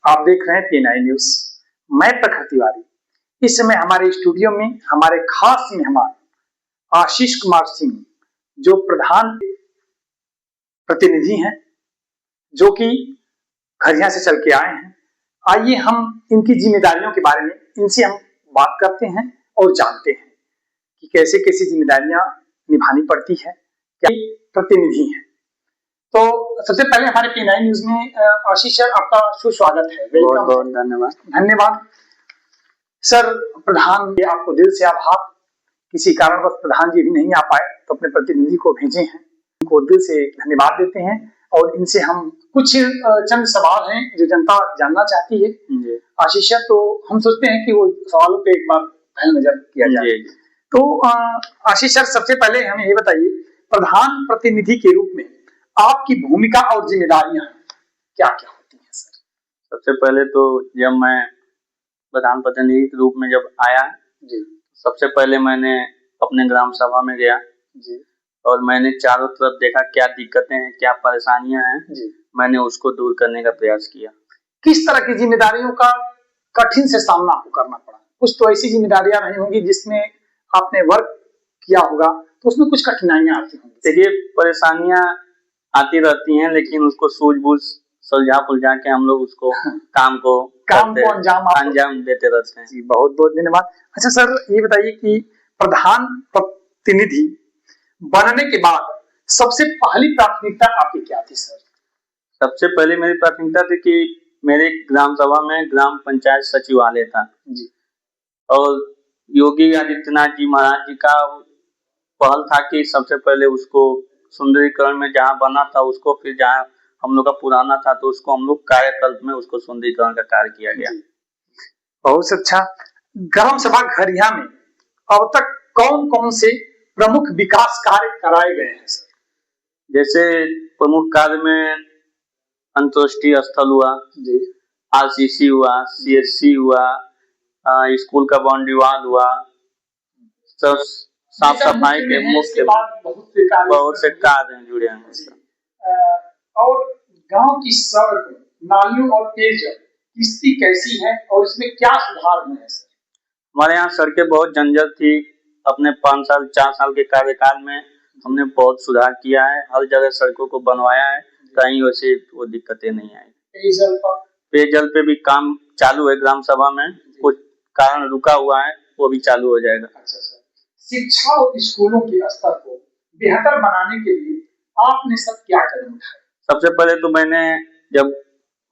आप देख रहे हैं P9 न्यूज। मैं प्रखर तिवारी। इस समय हमारे स्टूडियो में हमारे खास मेहमान आशीष कुमार सिंह, जो प्रधान प्रतिनिधि हैं, जो कि खरिया से चल के आए हैं। आइए हम इनकी जिम्मेदारियों के बारे में इनसे हम बात करते हैं और जानते हैं कि कैसे कैसे जिम्मेदारियां निभानी पड़ती है, क्या प्रतिनिधि हैं। तो सबसे पहले हमारे P9 न्यूज में आशीष सर, आपका सुस्वागत है। बहुत बहुत धन्यवाद। धन्यवाद सर। प्रधान जी, आपको दिल से आभार। किसी कारणवश प्रधान जी भी नहीं आ पाए तो अपने प्रतिनिधि को भेजे हैं, उनको दिल से धन्यवाद देते हैं। और इनसे हम कुछ चंद सवाल हैं जो जनता जानना चाहती है आशीष सर, तो हम सोचते हैं कि वो सवालों पे एक बार पहल नजर किया जाए। तो आशीष सर, सबसे पहले हमें ये बताइए, प्रधान प्रतिनिधि के रूप में आपकी भूमिका और जिम्मेदारियां क्या क्या होती हैं सर? सबसे पहले तो जब मैं प्रधान प्रतिनिधि के रूप में जब आया जी, सबसे पहले मैंने अपने ग्राम सभा में गया जी, और मैंने चारों तरफ देखा क्या दिक्कतें हैं, क्या परेशानियां हैं जी, मैंने उसको दूर करने का प्रयास किया। किस तरह की जिम्मेदारियों का कठिन से सामना आपको करना पड़ा? कुछ तो ऐसी जिम्मेदारियां रही होंगी जिसमें आपने वर्क किया होगा, तो उसमें कुछ कठिनाइयां आती होंगी। देखिए, परेशानियां आती रहती हैं, लेकिन उसको सूझबूझ सुलझा पुलझा के हम लोग उसको काम को अंजाम देते रहते हैं। बहुत बहुत धन्यवाद। अच्छा सर, ये बताइए कि प्रधान प्रतिनिधि बनने के बाद सबसे पहली प्राथमिकता आपकी क्या थी सर? सबसे पहले मेरी प्राथमिकता थी कि मेरे ग्राम सभा में ग्राम पंचायत सचिवालय था जी, और योगी आदित्यनाथ जी महाराज जी का पहल था कि सबसे पहले उसको सुंदरीकरण में जहाँ बना था उसको, फिर जहाँ हम लोग का पुराना था तो उसको हम लोग कार्यकल्प में उसको सुंदरीकरण का कार्य किया गया। बहुत अच्छा। ग्राम सभा खरिया में अब तक कौन कौन से प्रमुख विकास कार्य कराए गए हैं सर? जैसे प्रमुख कार्य में अंतर्राष्ट्रीय स्थल हुआ जी, RCC हुआ, CSC हुआ, स्कूल का बाउंड्री वाल हुआ, सब साफ सफाई के मुख्य बहुत से कार्य जुड़े हैं। और गांव की सड़क, नालियों और पेयजल की स्थिति कैसी है और इसमें क्या सुधार हुए हैं सर? हमारे यहाँ सड़कें बहुत जंजर थी। अपने 5 साल 4 साल के कार्यकाल में हमने बहुत सुधार किया है, हर जगह सड़कों को बनवाया है, कहीं वैसे वो दिक्कतें नहीं आई। पेयजल पे भी काम चालू है ग्राम सभा में, कुछ कारण रुका हुआ है, वो भी चालू हो जाएगा। अच्छा सर, शिक्षा और स्कूलों के स्तर को बेहतर बनाने के लिए आपने सब क्या कदम उठाए? सबसे पहले तो मैंने जब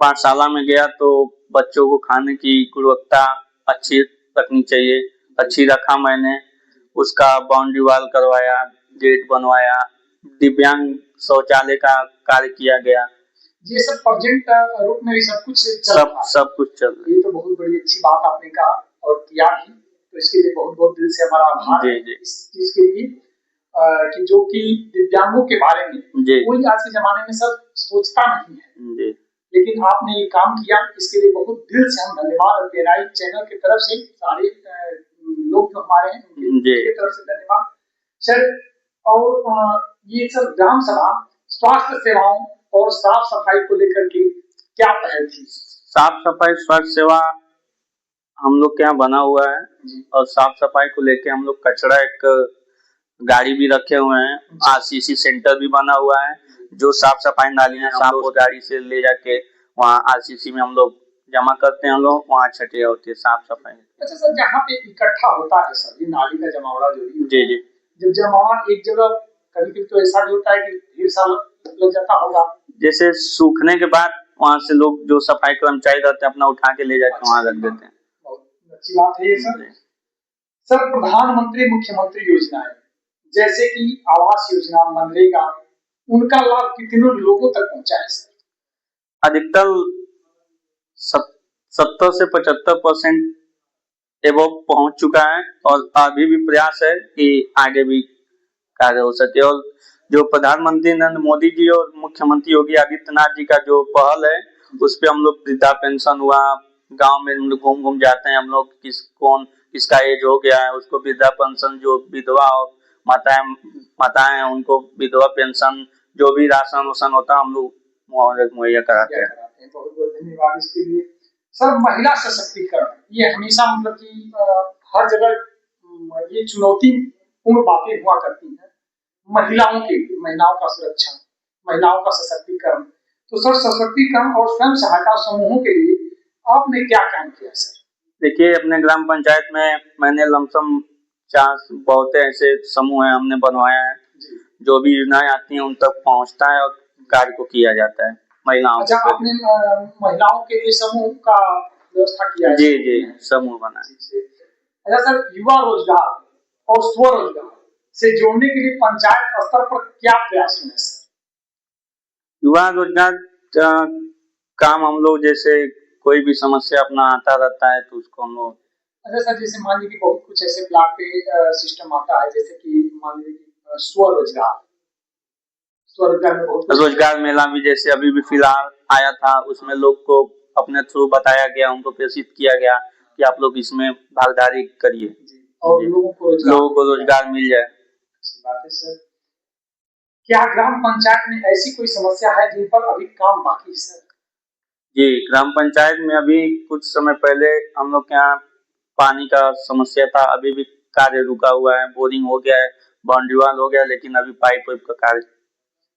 पाठशाला में गया तो बच्चों को खाने की गुणवत्ता अच्छी रखनी चाहिए, अच्छी रखा मैंने। उसका बाउंड्री वाल करवाया, गेट बनवाया, दिव्यांग शौचालय का कार्य किया गया। ये सब प्रोजेक्ट रूप में सब कुछ चल रहा। ये तो बहुत बड़ी अच्छी बात आपने कहा और किया भी, तो इसके लिए बहुत बहुत दिल से हमारा आभार है इस चीज के लिए कि जो कि दिव्यांगों के बारे में कोई आज के जमाने में सब सोचता नहीं है, लेकिन आपने ये काम किया, इसके लिए बहुत दिल से हम धन्यवाद। और P9 चैनल की तरफ से सारे लोग जो हमारे हैं उनकी तरफ से धन्यवाद सर। और ये सब ग्राम सभा स्वास्थ्य सेवाओं और साफ सफाई को लेकर के क्या पहल थी? साफ सफाई स्वास्थ्य सेवा हम लोग के यहाँ बना हुआ है, और साफ सफाई को लेके हम लोग कचरा एक गाड़ी भी रखे हुए हैं, RCC सेंटर भी बना हुआ है, जो साफ सफाई नालियां साफ हो गाड़ी से ले जाके वहाँ RCC में हम लोग जमा करते हैं, हम लोग वहाँ छटिया होती है साफ सफाई। अच्छा सर, जहाँ पे इकट्ठा होता है सर ये नाली का जमावड़ा जो भी जी जी, जब जमावड़ा एक जगह, कभी तो ऐसा भी होता है कि ढेर साल लग जाता होगा, जैसे सूखने के बाद वहाँ से लोग जो सफाई कर्मचारी रहते हैं अपना उठा के ले जाके वहाँ रख देते हैं। बहुत अच्छी बात है ये सर। सर, प्रधानमंत्री मुख्यमंत्री योजनाएं जैसे कि आवास योजना, मनरेगा, उनका लाभ कितने लोगों तक पहुंचा है सर? अधिकतर 70 से 75% एवं पहुंच चुका है, और अभी भी प्रयास है कि आगे भी कार्य हो सके। और जो प्रधानमंत्री नरेंद्र मोदी जी और मुख्यमंत्री योगी आदित्यनाथ जी का जो पहल है, उस पे हम लोग वृद्धा पेंशन हुआ, गांव में हम लोग घूम घूम जाते हैं, हम लोग किसका एज हो गया है उसको वृद्धा पेंशन, जो विधवा और माताएं हैं उनको विधवा पेंशन, जो भी राशन वासन होता है हम लोग मुहैया कराते हैं। हैं। बहुत बहुत धन्यवाद इसके लिए। सर, महिला सशक्तिकरण ये हमेशा मतलब कि हर जगह ये चुनौतीपूर्ण बातें हुआ करती हैं महिलाओं के लिए, महिलाओं का सुरक्षा, महिलाओं का सशक्तिकरण। तो सर, सशक्तिकरण और स्वयं सहायता समूहों के लिए आपने क्या काम किया सर? देखिए, अपने ग्राम पंचायत में मैंने लमसम 4 बहुत ऐसे समूह हैं हमने बनवाया है, जो भी योजनाएं आती हैं उन तक पहुंचता है और कार्य को किया जाता है महिलाओं अच्छा, आपने महिलाओं के लिए समूह का व्यवस्था किया है? जी, समूह बना है। अच्छा सर, युवा रोजगार और स्वरोजगार से जोड़ने के लिए पंचायत स्तर पर क्या प्रयास हुए सर? युवा रोजगार काम हम लोग जैसे कोई भी समस्या अपना आता रहता है तो उसको हम लोग। अच्छा सर, जैसे मान लीजिए बहुत कुछ ऐसे ब्लॉक पे सिस्टम आता है, जैसे कि मान लीजिए स्वरोजगार में बहुत रोजगार मेला भी जैसे अभी भी फिलहाल आया था, उसमें लोग को अपने थ्रू बताया गया, उनको प्रेषित किया गया कि आप लोग इसमें भागीदारी करिए और लोगों को रोजगार मिल जाए। अच्छी बात है सर। क्या ग्राम पंचायत में ऐसी कोई समस्या है जिन पर अभी काम बाकी है सर? जी, ग्राम पंचायत में अभी कुछ समय पहले हम लोग के यहाँ पानी का समस्या था, अभी भी कार्य रुका हुआ है। बोरिंग हो गया है, बाउंड्री वॉल हो गया, लेकिन अभी पाइप का कार्य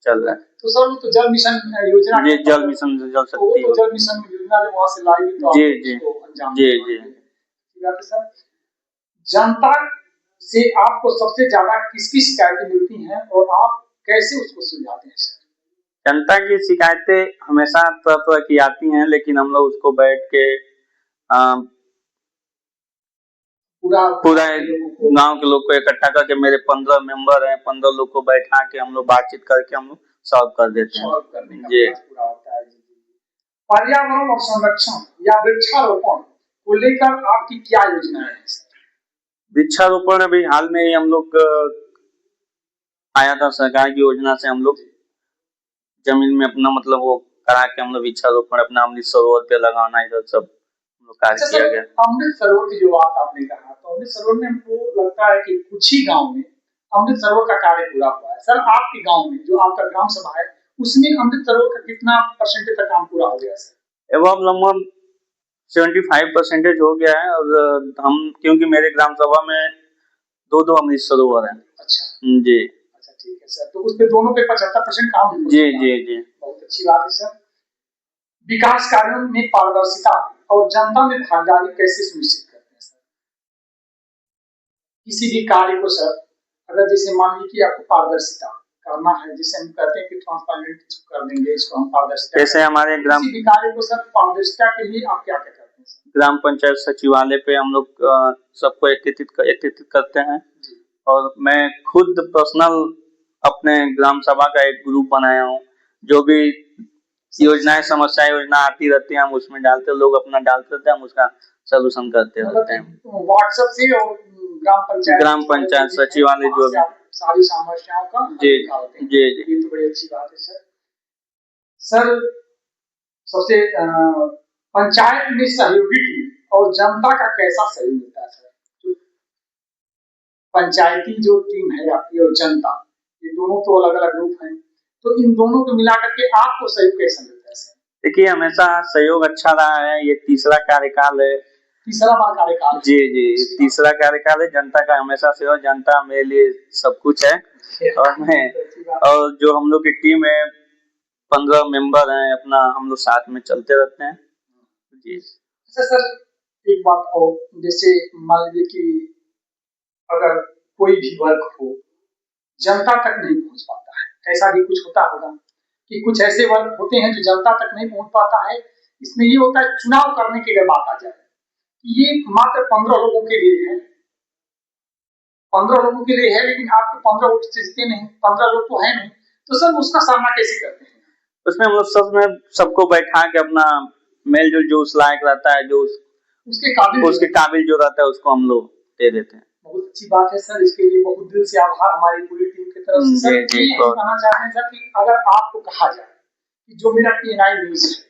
चल रहा है। तो सर, तो जल मिशन योजना, जी, जल मिशन जल शक्ति तो जल मिशन योजना जब वहाँ से लाई तो जी। सर, जनता से आपको सबसे ज्यादा किसकी शिकायतें मिलती हैं और आप कैसे उसको सुलझाते हैं सर? जनता की शिकायतें हमेशा तरह तरह की आती हैं, लेकिन हम लोग उसको बैठ के पूरा गांव के लोग को इकट्ठा करके, मेरे 15 मेंबर हैं, 15 लोग को बैठा के हम लोग बातचीत करके हम लोग सॉल्व कर देते हैं। जी। पर्यावरण और संरक्षण या वृक्षारोपण को लेकर आपकी क्या योजना है? वृक्षारोपण अभी हाल में ही हम लोग आया था, सरकार की योजना से हम लोग जमीन में अपना मतलब वो करा के हम लोग वृक्षारोपण अपना अमृत सरोवर पे लगाना, इधर सब हम लोग कार्य किया गया। अमृत सरोवर की जो बात आपने कहा, तो अमृत सरोवर में हमको लगता है कि कुछ ही गाँव में अमृत सरोवर का कार्य पूरा हुआ है। सर, आपके गाँव में जो आपका ग्राम सभा है उसमें अमृत सरोवर का कितना परसेंटेज तक काम पूरा हो गया सर? एवं लगभग 75% हो गया है, और हम क्योंकि मेरे ग्राम सभा में 2 अमृत सरोवर हैं। अच्छा जी, अच्छा, ठीक है सर। तो उस पे दोनों पे 75% काम हो जी, बहुत अच्छी बात है सर। विकास कार्यों में पारदर्शिता और जनता में भागीदारी कैसे सुनिश्चित करते हैं सर? किसी भी कार्य को सर, अगर जैसे मान लीजिए कि आपको पारदर्शिता करना है, जिसे हम कहते हैं कि ट्रांसपेरेंट कर देंगे, इसको हम पारदर्शिता। जैसे हमारे ग्राम किसी भी कार्य को सर पारदर्शिता के लिए आप क्या करते हैं सर? ग्राम पंचायत सचिवालय पे हम लोग सबको एकत्रित करते हैं, और मैं खुद पर्सनल अपने ग्राम सभा का एक ग्रुप बनाया हूँ। जो भी योजनाएं समस्या योजना आती रहती है हम उसमें डालते, लोग अपना डालते रहते हैं, हम उसका सोल्यूशन करते रहते हैं। व्हाट्सएप से और ग्राम पंचायत सचिवालय जो भी सारी समस्याओं का जी, ये तो बड़ी अच्छी बात है सर। सर, सबसे पंचायत में सहयोगी टीम और जनता का कैसा सहयोग मिलता है सर? पंचायती जो टीम है आपकी और जनता, ये दोनों तो अलग अलग ग्रुप हैं, तो इन दोनों को मिलाकर के आपको सहयोग कैसा मिलता है सर? देखिए, हमेशा सहयोग अच्छा रहा है। ये तीसरा कार्यकाल है। तीसरा बार कार्यकाल? जी, तीसरा कार्यकाल है। जनता का हमेशा सहयोग, जनता मेरे लिए सब कुछ है। और जो हम लोग की टीम है 15 मेंबर हैं, अपना हम लोग साथ में चलते रहते हैं। जी। अच्छा सर, एक बात और, जैसे मान लीजिए कि अगर कोई भी वर्ग हो जनता तक नहीं पहुंच पाता है, ऐसा भी कुछ होता होगा कि कुछ ऐसे वर्ग होते हैं जो जनता तक नहीं पहुंच पाता है। इसमें ये होता है चुनाव करने की अगर बात आ जाए, ये मात्र 15 लोगों के लिए है, 15 लोगों के लिए है, लेकिन आप तो 15 वोट से जीते नहीं, 15 लोग तो है नहीं, तो सर उसका सामना कैसे करते हैं? उसमें हम लोग सबको बैठा के अपना मेल जो उस लायक रहता है, जो उसके काबिल जो रहता है उसको हम लोग दे देते हैं। बहुत अच्छी बात है सर, इसके लिए बहुत दिल से आभार हमारी पूरी टीम की तरफ से। सर, ये कहना चाहते हैं सर कि अगर आपको कहा जाए कि जो मेरा PNI न्यूज है,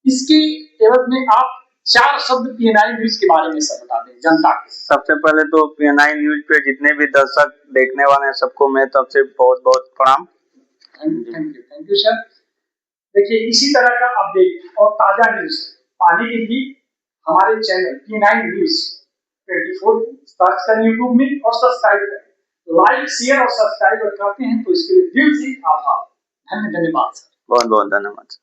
इसकी एवज में आप 4 शब्द PNI न्यूज के बारे में सब बता दें जनता को। सबसे पहले तो PNI न्यूज पे जितने भी दर्शक देखने वाले हैं सबको मैं तरफ से बहुत बहुत प्रणाम। Thank you sir. देखिए इसी तरह का अपडेट और ताजा न्यूज पाने के लिए हमारे चैनल P9 न्यूज 24 सर्च करें यूट्यूब में और सब्सक्राइब करें। लाइक शेयर और सब्सक्राइब करते हैं तो इसके लिए दिल से आभार। धन्यवाद। बहुत बहुत धन्यवाद।